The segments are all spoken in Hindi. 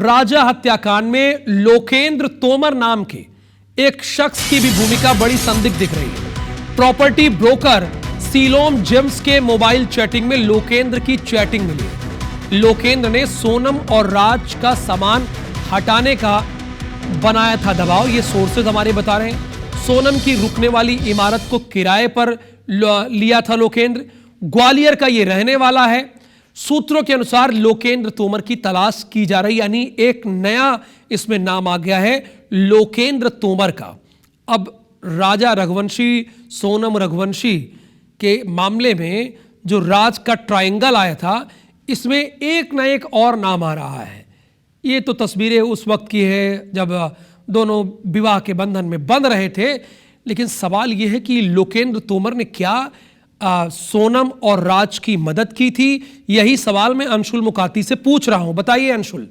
राजा हत्याकांड में लोकेंद्र तोमर नाम के एक शख्स की भी भूमिका बड़ी संदिग्ध दिख रही है। प्रॉपर्टी ब्रोकर सीलोम जेम्स के मोबाइल चैटिंग में लोकेंद्र की चैटिंग मिली। लोकेंद्र ने सोनम और राज का सामान हटाने का बनाया था दबाव, ये सोर्सेज हमारे बता रहे हैं। सोनम की रुकने वाली इमारत को किराए पर लिया था लोकेंद्र। ग्वालियर का ये रहने वाला है। सूत्रों के अनुसार लोकेंद्र तोमर की तलाश की जा रही, यानी एक नया इसमें नाम आ गया है लोकेंद्र तोमर का। अब राजा रघुवंशी, सोनम रघुवंशी के मामले में जो राज का ट्रायंगल आया था, इसमें एक न एक और नाम आ रहा है। ये तो तस्वीरें उस वक्त की है जब दोनों विवाह के बंधन में बंध रहे थे, लेकिन सवाल यह है कि लोकेंद्र तोमर ने क्या सोनम और राज की मदद की थी? यही सवाल मैं अंशुल मुकाती से पूछ रहा हूं। बताइए अंशुल।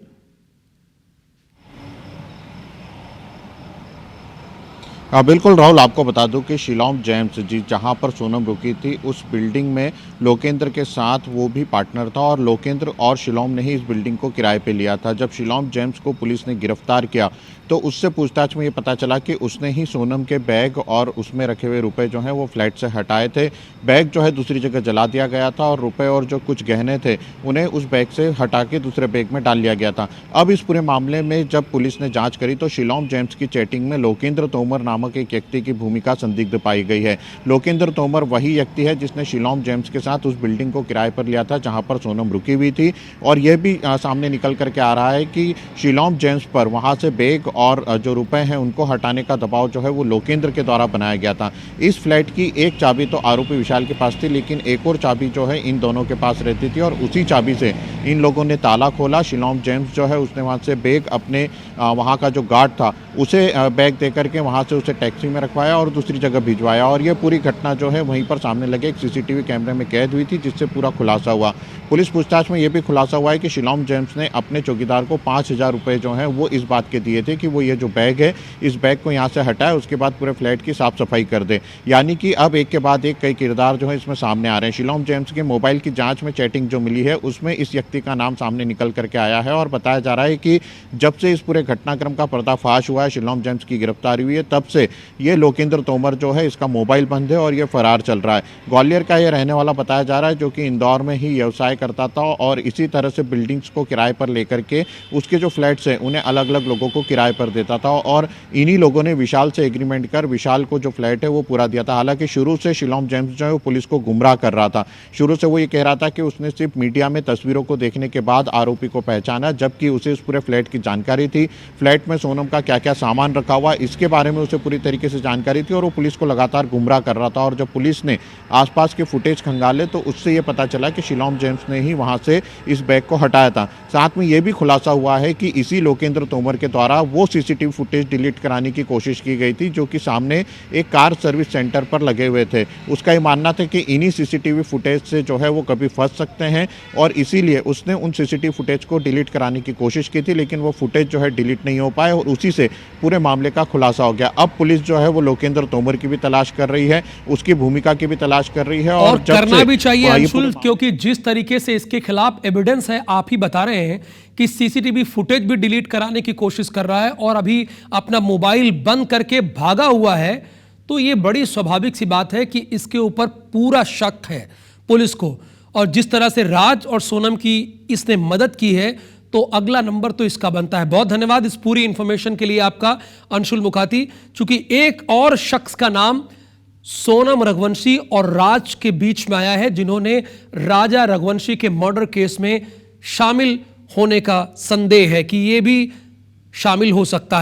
बिल्कुल राहुल, आपको बता दूं कि शिलोम जेम्स जी जहां पर सोनम रुकी थी उस बिल्डिंग में लोकेंद्र के साथ वो भी पार्टनर था और लोकेंद्र और शिलोम ने ही इस बिल्डिंग को किराए पे लिया था। जब शिलोम जेम्स को पुलिस ने गिरफ्तार किया तो उससे पूछताछ में ये पता चला कि उसने ही सोनम के बैग और उसमें रखे हुए रुपए जो हैं वो फ्लैट से हटाए थे। बैग जो है दूसरी जगह जला दिया गया था और रुपए और जो कुछ गहने थे उन्हें उस बैग से हटा के दूसरे बैग में डाल लिया गया था। अब इस पूरे मामले में जब पुलिस ने जाँच करी तो शिलोम जेम्स की चैटिंग में लोकेंद्र तोमर नामक एक व्यक्ति की भूमिका संदिग्ध पाई गई है। लोकेंद्र तोमर वही व्यक्ति है जिसने शिलोम जेम्स के साथ उस बिल्डिंग को किराए पर लिया था जहां पर सोनम रुकी हुई थी। और यह भी सामने निकल करके आ रहा है कि शिलोम जेम्स पर वहां से बैग और जो रुपए हैं उनको हटाने का दबाव जो है वो लोकेंद्र के द्वारा बनाया गया था। इस फ्लैट की एक चाबी तो आरोपी विशाल के पास थी, लेकिन एक और चाबी जो है इन दोनों के पास रहती थी और उसी चाबी से इन लोगों ने ताला खोला। शिलोम जेम्स जो है उसने वहां से बैग अपने वहां का जो गार्ड था उसे बैग दे करके वहां से उसे टैक्सी में रखवाया और दूसरी जगह भिजवाया। और ये पूरी घटना जो है वहीं पर सामने लगे एक सीसीटीवी कैमरे में कैद हुई थी, जिससे पूरा खुलासा हुआ। पुलिस पूछताछ में यह भी खुलासा हुआ है कि शिलोम जेम्स ने अपने चौकीदार को 5,000 रुपए जो है वो इस बात के दिए थे कि वो ये जो बैग है इस बैग को यहाँ से हटाए, उसके बाद पूरे फ्लैट की साफ सफाई कर दे। यानी कि अब एक के बाद एक कई किरदार जो है इसमें सामने आ रहे हैं। शिलोम जेम्स के मोबाइल की जांच में चैटिंग जो मिली है उसमें इस व्यक्ति का नाम सामने निकल करके आया है और बताया जा रहा है कि जब से इस पूरे घटनाक्रम का पर्दाफाश हुआ है, शिलोम जेम्स की गिरफ्तारी हुई है, तब से ये लोकेंद्र तोमर जो है इसका मोबाइल बंद है और ये फरार चल रहा है। ग्वालियर का ये रहने वाला बताया जा रहा है जो कि इंदौर में ही व्यवसाय करता था और इसी तरह से बिल्डिंग्स को किराए पर लेकर के उसके जो फ्लैट्स हैं उन्हें अलग अलग लोगों को किराए पर देता था और इन्हीं लोगों ने विशाल से एग्रीमेंट कर विशाल को जो फ्लैट है वो पूरा दिया था। हालांकि शुरू से शिलोम जेम्स जो है वो पुलिस को गुमराह कर रहा था। शुरू से वो ये कह रहा था कि उसने सिर्फ मीडिया में तस्वीरों को देखने के बाद आरोपी को पहचाना, जबकि उसे इस पूरे फ्लैट की जानकारी थी। फ्लैट में सोनम का क्या क्या सामान रखा हुआ इसके बारे में उसे पूरी तरीके से जानकारी थी और वो पुलिस को लगातार गुमराह कर रहा था। और जब पुलिस ने आसपास के फुटेज खंगाले तो उससे ये पता चला कि शिलोम जेम्स ने ही वहां से इस बैग को हटाया था। साथ में यह भी खुलासा हुआ है कि इसी लोकेंद्र तोमर के द्वारा वो सीसीटीवी फुटेज डिलीट कराने की कोशिश की गई थी जो कि सामने एक कार सर्विस सेंटर पर लगे हुए थे। उसका ये मानना था कि इन्हीं सीसीटीवी फुटेज से जो है वो कभी फंस सकते हैं और इसीलिए उसने उन सीसीटीवी फुटेज को डिलीट कराने की कोशिश की थी, लेकिन वो फुटेज जो है डिलीट नहीं हो पाए और उसी से पूरे मामले का खुलासा हो गया। अब पुलिस जो है वो लोकेंद्र तोमर की भी तलाश कर रही है, उसकी भूमिका की भी तलाश कर रही है और करना भी चाहिए अंशुल, क्योंकि जिस तरीके से इसके खिलाफ एविडेंस है, आप ही बता रहे हैं कि सीसीटीवी फुटेज भी डिलीट कराने की कोशिश कर रहा है और अभी अपना मोबाइल बंद करके भागा हुआ है, तो ये बड़ी स्वाभाविक सी बात है कि इसके ऊपर पूरा शक है पुलिस को। और जिस तरह से राज और सोनम की इसने मदद की है तो अगला नंबर तो इसका बनता है। बहुत धन्यवाद इस पूरी इंफॉर्मेशन के लिए आपका अंशुल मुकाती। चूंकि एक और शख्स का नाम सोनम रघुवंशी और राज के बीच में आया है जिन्होंने राजा रघुवंशी के मर्डर केस में शामिल होने का संदेह है कि ये भी शामिल हो सकता है।